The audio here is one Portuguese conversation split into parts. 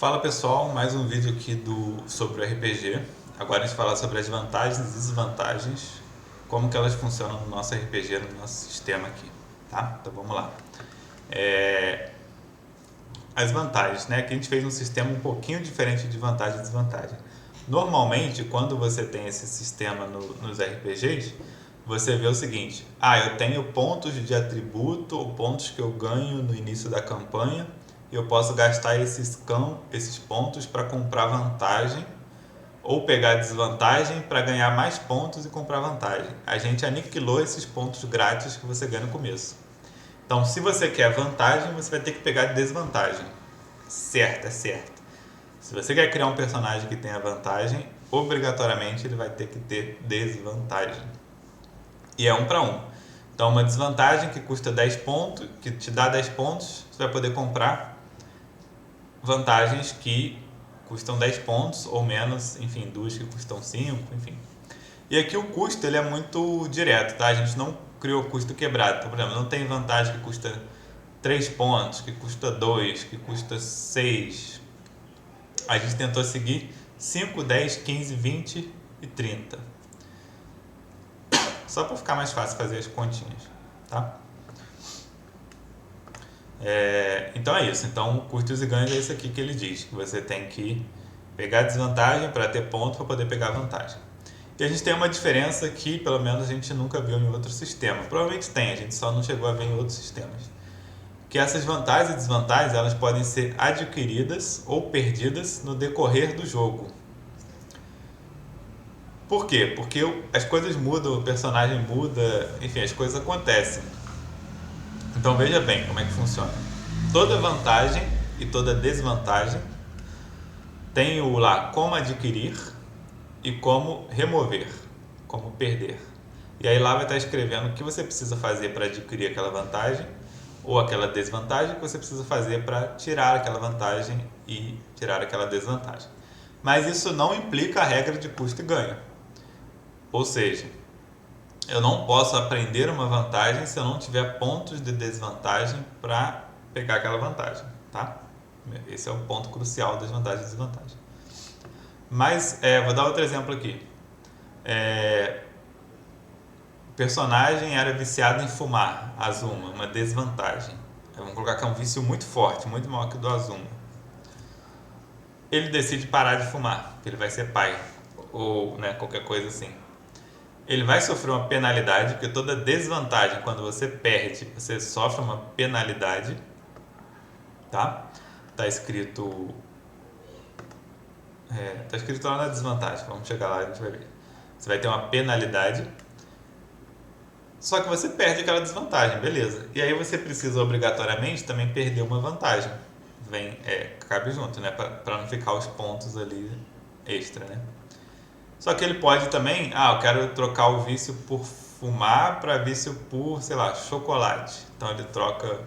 Fala pessoal, mais um vídeo aqui sobre o RPG. Agora a gente fala sobre as vantagens e desvantagens, como que elas funcionam no nosso RPG, no nosso sistema aqui, tá? Então vamos lá. As vantagens, né? Aqui a gente fez um sistema um pouquinho diferente de vantagem e desvantagem. Normalmente, quando você tem esse sistema nos RPGs, você vê o seguinte: eu tenho pontos de atributo ou pontos que eu ganho no início da campanha e eu posso gastar esses pontos para comprar vantagem ou pegar desvantagem para ganhar mais pontos e comprar vantagem. A gente aniquilou esses pontos grátis que você ganha no começo. Então, se você quer vantagem, você vai ter que pegar desvantagem. Certo, é certo. Se você quer criar um personagem que tenha vantagem, obrigatoriamente ele vai ter que ter desvantagem. E é 1 para 1. Então, uma desvantagem que custa 10 pontos, que te dá 10 pontos, você vai poder comprar vantagens que custam 10 pontos ou menos, enfim, duas que custam 5, enfim. E aqui o custo ele é muito direto, tá? A gente não criou custo quebrado. Então, por exemplo, não tem vantagem que custa 3 pontos, que custa 2, que custa 6. A gente tentou seguir 5, 10, 15, 20 e 30. Só para ficar mais fácil fazer as continhas, tá? Então é isso. Então, custos e ganhos é isso aqui que ele diz, que você tem que pegar desvantagem para ter ponto para poder pegar vantagem. E a gente tem uma diferença que, pelo menos, a gente nunca viu em outro sistema. Provavelmente tem, a gente só não chegou a ver em outros sistemas. Que essas vantagens e desvantagens, elas podem ser adquiridas ou perdidas no decorrer do jogo. Por quê? Porque as coisas mudam, o personagem muda, enfim, as coisas acontecem. Então veja bem como é que funciona. Toda vantagem e toda desvantagem tem o lá como adquirir e como remover, como perder. E aí lá vai estar escrevendo o que você precisa fazer para adquirir aquela vantagem ou aquela desvantagem que você precisa fazer para tirar aquela vantagem e tirar aquela desvantagem. Mas isso não implica a regra de custo e ganho. Ou seja, eu não posso aprender uma vantagem se eu não tiver pontos de desvantagem para pegar aquela vantagem, tá? Esse é o ponto crucial das vantagens e desvantagens. Mas, vou dar outro exemplo aqui. O personagem era viciado em fumar, Azuma, uma desvantagem. Vamos colocar que é um vício muito forte, muito maior que o do Azuma. Ele decide parar de fumar, porque ele vai ser pai, ou qualquer coisa assim. Ele vai sofrer uma penalidade, porque toda desvantagem, quando você perde, você sofre uma penalidade, tá? Tá escrito lá na desvantagem, vamos chegar lá e a gente vai ver. Você vai ter uma penalidade, só que você perde aquela desvantagem, beleza. E aí você precisa obrigatoriamente também perder uma vantagem. Cabe junto, né? Para não ficar os pontos ali extra, né? Só que ele pode também, eu quero trocar o vício por fumar para vício por, sei lá, chocolate. Então ele troca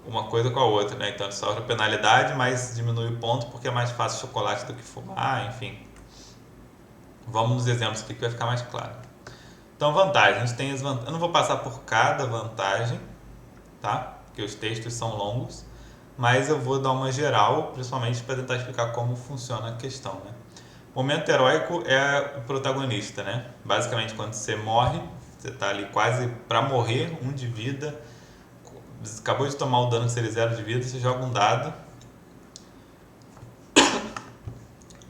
uma coisa com a outra, né? Então ele sofre a penalidade, mas diminui o ponto porque é mais fácil chocolate do que fumar, enfim. Vamos nos exemplos aqui que vai ficar mais claro. Então, vantagens. A gente tem as vantagens. Eu não vou passar por cada vantagem, tá? Porque os textos são longos, mas eu vou dar uma geral, principalmente para tentar explicar como funciona a questão, né? O momento heróico é o protagonista, né? Basicamente, quando você morre, você está ali quase para morrer, 1 de vida, acabou de tomar o dano de ser 0 de vida, você joga um dado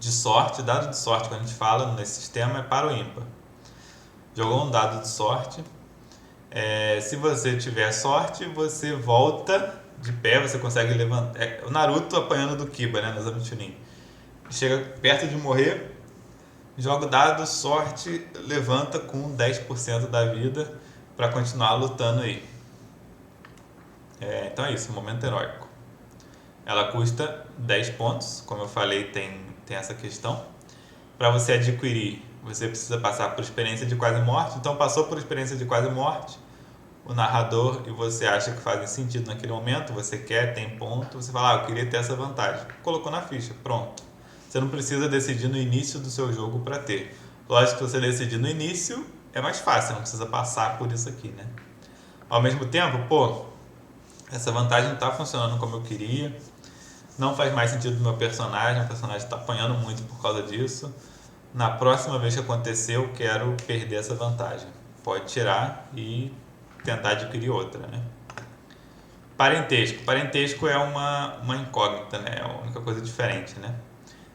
de sorte. Dado de sorte, quando a gente fala nesse sistema, é par ou ímpar. Jogou um dado de sorte. Se você tiver sorte, você volta de pé, você consegue levantar. O Naruto apanhando do Kiba, né? No Exame Chunin. Chega perto de morrer, joga o dado, sorte, levanta com 10% da vida para continuar lutando aí. Então é isso, momento heróico. Ela custa 10 pontos, como eu falei, tem essa questão. Para você adquirir, você precisa passar por experiência de quase morte. Então passou por experiência de quase morte, o narrador e você acha que fazem sentido naquele momento, você quer, tem ponto, você fala, eu queria ter essa vantagem. Colocou na ficha, pronto. Você não precisa decidir no início do seu jogo para ter. Lógico que você decidir no início é mais fácil, você não precisa passar por isso aqui, né? Ao mesmo tempo, essa vantagem não está funcionando como eu queria, Não faz mais sentido no meu personagem, o personagem está apanhando muito por causa disso. Na próxima vez que acontecer, eu quero perder essa vantagem. Pode tirar e tentar adquirir outra, né? Parentesco. Parentesco é uma incógnita, né? É a única coisa diferente, né?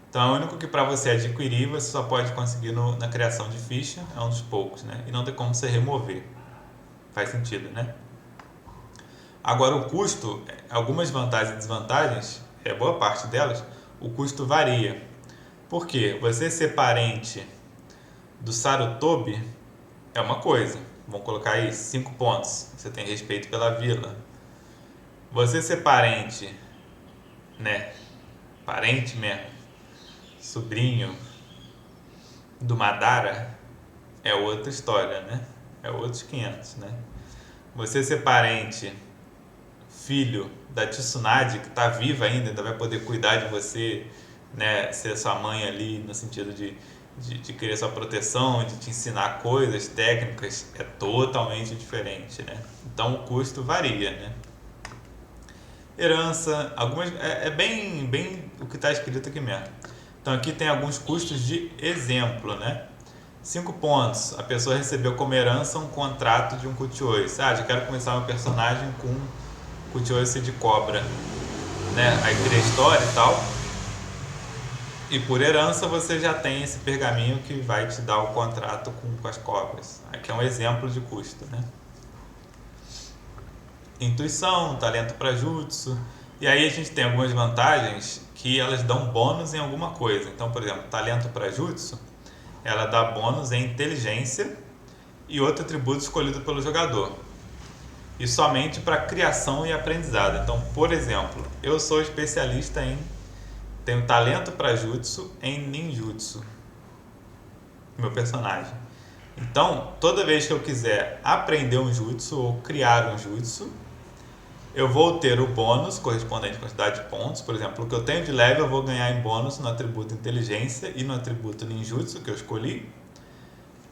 Então é o único que para você adquirir você só pode conseguir na criação de ficha, é um dos poucos, né? E não tem como você remover. Faz sentido, né? Agora o custo, algumas vantagens e desvantagens, boa parte delas, o custo varia. Por quê? Você ser parente do Sarutobi é uma coisa. Vamos colocar aí 5 pontos. Você tem respeito pela vila. Você ser parente, né? Parente mesmo, sobrinho do Madara é outra história, né? É outros 500, né? Você ser parente, filho da Tsunade, que tá viva ainda vai poder cuidar de você, né? Ser sua mãe ali no sentido de querer sua proteção, de te ensinar coisas, técnicas, é totalmente diferente, né? Então o custo varia, né? Herança, algumas bem o que está escrito aqui mesmo. Então aqui tem alguns custos de exemplo, né? 5 pontos. A pessoa recebeu como herança um contrato de um Kuchioise. Já quero começar meu personagem com Kuchioise de cobra, né? Aí cria a história e tal. E por herança você já tem esse pergaminho que vai te dar o contrato com as cobras. Aqui é um exemplo de custo, né? Intuição, talento para jutsu. E aí a gente tem algumas vantagens que elas dão bônus em alguma coisa. Então, por exemplo, talento para jutsu, ela dá bônus em inteligência e outro atributo escolhido pelo jogador. E somente para criação e aprendizado. Então, por exemplo, eu sou especialista tenho talento para jutsu em ninjutsu. Meu personagem. Então, toda vez que eu quiser aprender um jutsu ou criar um jutsu, eu vou ter o bônus correspondente à quantidade de pontos. Por exemplo, o que eu tenho de level eu vou ganhar em bônus no atributo inteligência e no atributo ninjutsu que eu escolhi,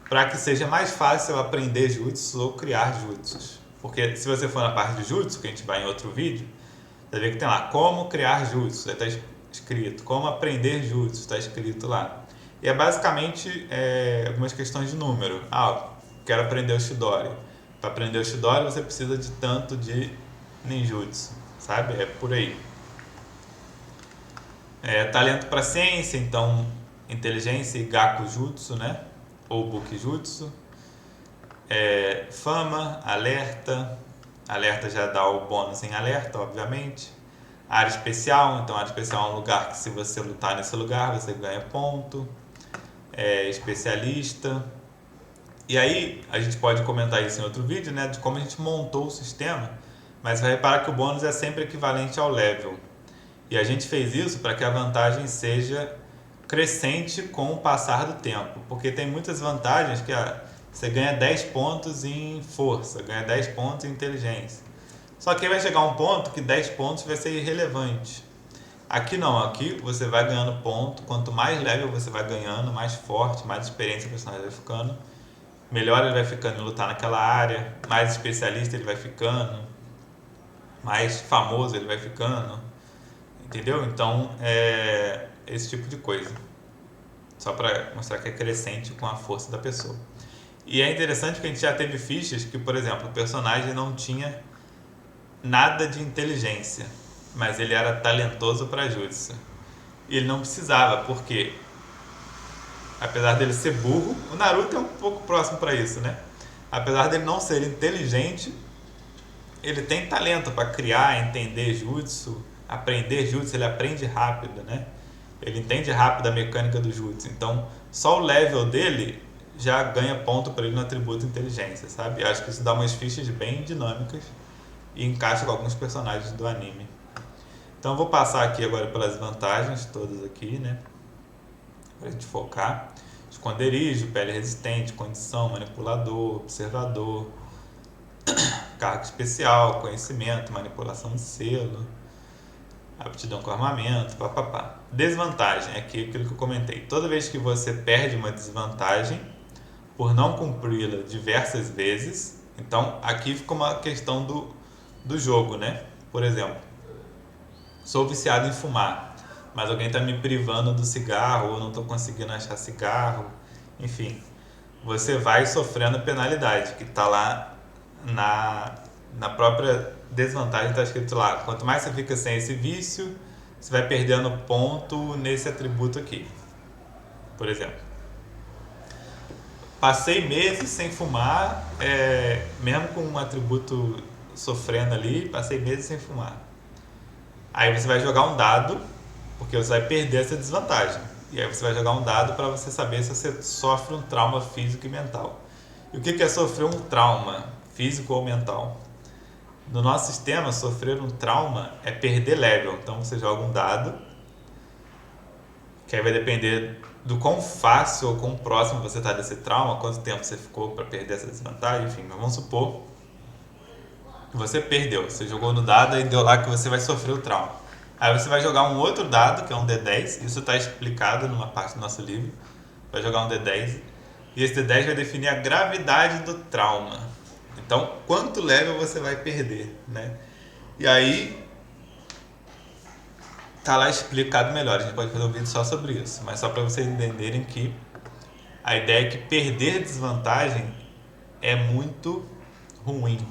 para que seja mais fácil eu aprender jutsu ou criar jutsus. Porque se você for na parte de jutsu, que a gente vai em outro vídeo, você vai ver que tem lá como criar jutsu, está escrito, como aprender jutsu, está escrito lá. E é basicamente algumas questões de número. Quero aprender o Chidori. Para aprender o Chidori você precisa de tanto de ninjutsu, sabe? É por aí. Talento para ciência, então inteligência e Gakujutsu, né? Ou Bukijutsu. Fama, alerta. Alerta já dá o bônus em alerta, obviamente. Área especial, então área especial é um lugar que se você lutar nesse lugar você ganha ponto. Especialista. E aí a gente pode comentar isso em outro vídeo, né? De como a gente montou o sistema. Mas vai reparar que o bônus é sempre equivalente ao level. E a gente fez isso para que a vantagem seja crescente com o passar do tempo. Porque tem muitas vantagens que você ganha 10 pontos em força, ganha 10 pontos em inteligência. Só que aí vai chegar um ponto que 10 pontos vai ser irrelevante. Aqui não, aqui você vai ganhando ponto. Quanto mais level você vai ganhando, mais forte, mais experiência o personagem vai ficando, melhor ele vai ficando em lutar naquela área, mais especialista ele vai ficando, mais famoso ele vai ficando, entendeu? Então, esse tipo de coisa. Só para mostrar que é crescente com a força da pessoa. E é interessante que a gente já teve fichas que, por exemplo, o personagem não tinha nada de inteligência, mas ele era talentoso para jutsu. E ele não precisava, porque apesar dele ser burro, o Naruto é um pouco próximo para isso, né? Apesar dele não ser inteligente, ele tem talento para criar, entender jutsu, aprender jutsu, ele aprende rápido, né? Ele entende rápido a mecânica do jutsu. Então, só o level dele já ganha ponto para ele no atributo inteligência, sabe? Acho que isso dá umas fichas bem dinâmicas e encaixa com alguns personagens do anime. Então, eu vou passar aqui agora pelas vantagens todas aqui, né? Para a gente focar. Esconderijo, pele resistente, condição, manipulador, observador, carga especial, conhecimento, manipulação de selo, aptidão com armamento, papapá. Desvantagem é aquilo que eu comentei. Toda vez que você perde uma desvantagem por não cumpri-la diversas vezes, então aqui fica uma questão do jogo, né? Por exemplo, sou viciado em fumar, mas alguém está me privando do cigarro ou não estou conseguindo achar cigarro, enfim, você vai sofrendo penalidade, que está lá na própria desvantagem, está escrito lá, quanto mais você fica sem esse vício, você vai perdendo ponto nesse atributo aqui, por exemplo. Passei meses sem fumar, mesmo com um atributo sofrendo ali, passei meses sem fumar. Aí você vai jogar um dado, porque você vai perder essa desvantagem. E aí você vai jogar um dado para você saber se você sofre um trauma físico e mental. E o que é sofrer um trauma físico ou mental? No nosso sistema, sofrer um trauma é perder level. Então você joga um dado, que aí vai depender do quão fácil ou quão próximo você está desse trauma, quanto tempo você ficou para perder essa desvantagem, enfim, mas vamos supor que você perdeu, você jogou no dado e deu lá que você vai sofrer o trauma. Aí você vai jogar um outro dado, que é um D10, isso está explicado numa parte do nosso livro, vai jogar um D10, e esse D10 vai definir a gravidade do trauma. Então, quanto level você vai perder, né? E aí, tá lá explicado melhor, a gente pode fazer um vídeo só sobre isso, mas só para vocês entenderem que a ideia é que perder desvantagem é muito ruim,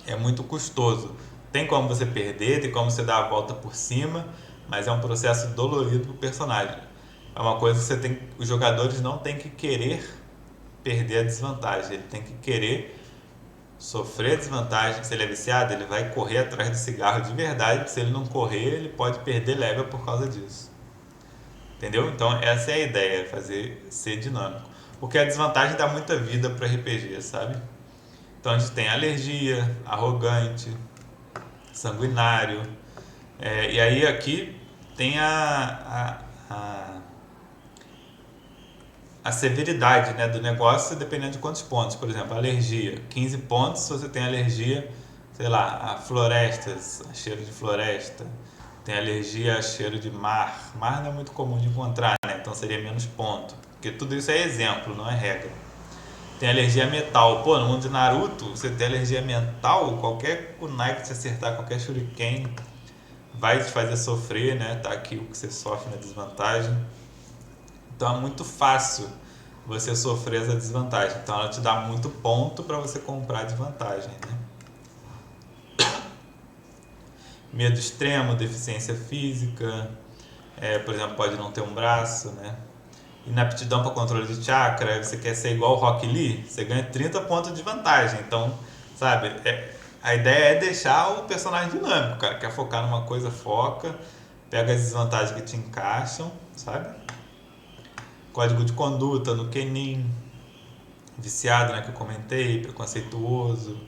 é muito custoso. Tem como você perder, tem como você dar a volta por cima, mas é um processo dolorido pro personagem. É uma coisa que os jogadores não têm que querer perder a desvantagem, ele tem que querer sofrer a desvantagem. Se ele é viciado, ele vai correr atrás do cigarro de verdade. Se ele não correr, ele pode perder level por causa disso. Entendeu? Então essa é a ideia, fazer ser dinâmico. Porque a desvantagem dá muita vida para RPG, sabe? Então a gente tem alergia, arrogante, sanguinário. E aí aqui tem a severidade, né, do negócio, dependendo de quantos pontos. Por exemplo, alergia, 15 pontos se você tem alergia, sei lá, a florestas, a cheiro de floresta. Tem alergia a cheiro de mar. Mar não é muito comum de encontrar, né? Então seria menos ponto. Porque tudo isso é exemplo, não é regra. Tem alergia a metal. Pô, no mundo de Naruto, você tem alergia a metal, qualquer kunai que você acertar, qualquer shuriken vai te fazer sofrer, né? Tá aqui o que você sofre na desvantagem. Então é muito fácil você sofrer essa desvantagem. Então ela te dá muito ponto para você comprar a desvantagem, né? Medo extremo, deficiência física, por exemplo, pode não ter um braço, né? Inaptidão para controle de chakra, você quer ser igual o Rock Lee, você ganha 30 pontos de vantagem. Então, sabe, a ideia é deixar o personagem dinâmico, cara. Quer focar numa coisa, foca, pega as desvantagens que te encaixam, sabe? Código de conduta no Kenin, viciado, né, que eu comentei, preconceituoso,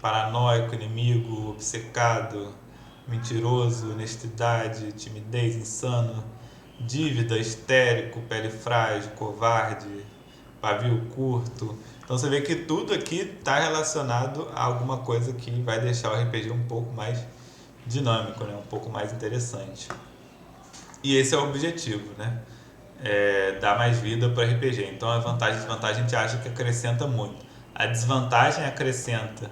paranoico, inimigo, obcecado, mentiroso, honestidade, timidez, insano, dívida, histérico, pele frágil, covarde, pavio curto. Então você vê que tudo aqui está relacionado a alguma coisa que vai deixar o RPG um pouco mais dinâmico, né? Um pouco mais interessante. E esse é o objetivo, né? Dar mais vida para o RPG. Então a vantagem e desvantagem a gente acha que acrescenta muito. A desvantagem acrescenta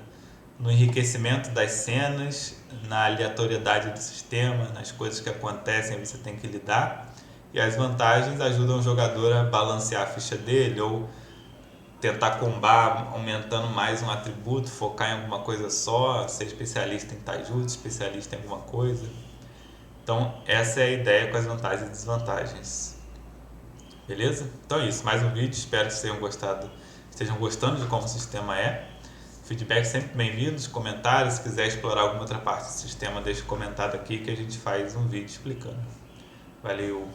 no enriquecimento das cenas, na aleatoriedade do sistema, nas coisas que acontecem e você tem que lidar. E as vantagens ajudam o jogador a balancear a ficha dele ou tentar combar aumentando mais um atributo, focar em alguma coisa só, ser especialista em taijutsu, especialista em alguma coisa. Então essa é a ideia com as vantagens e desvantagens. Beleza? Então é isso, mais um vídeo, espero que estejam gostando de como o sistema é. Feedback sempre bem-vindos, comentários, se quiser explorar alguma outra parte do sistema, deixa um comentário aqui que a gente faz um vídeo explicando. Valeu!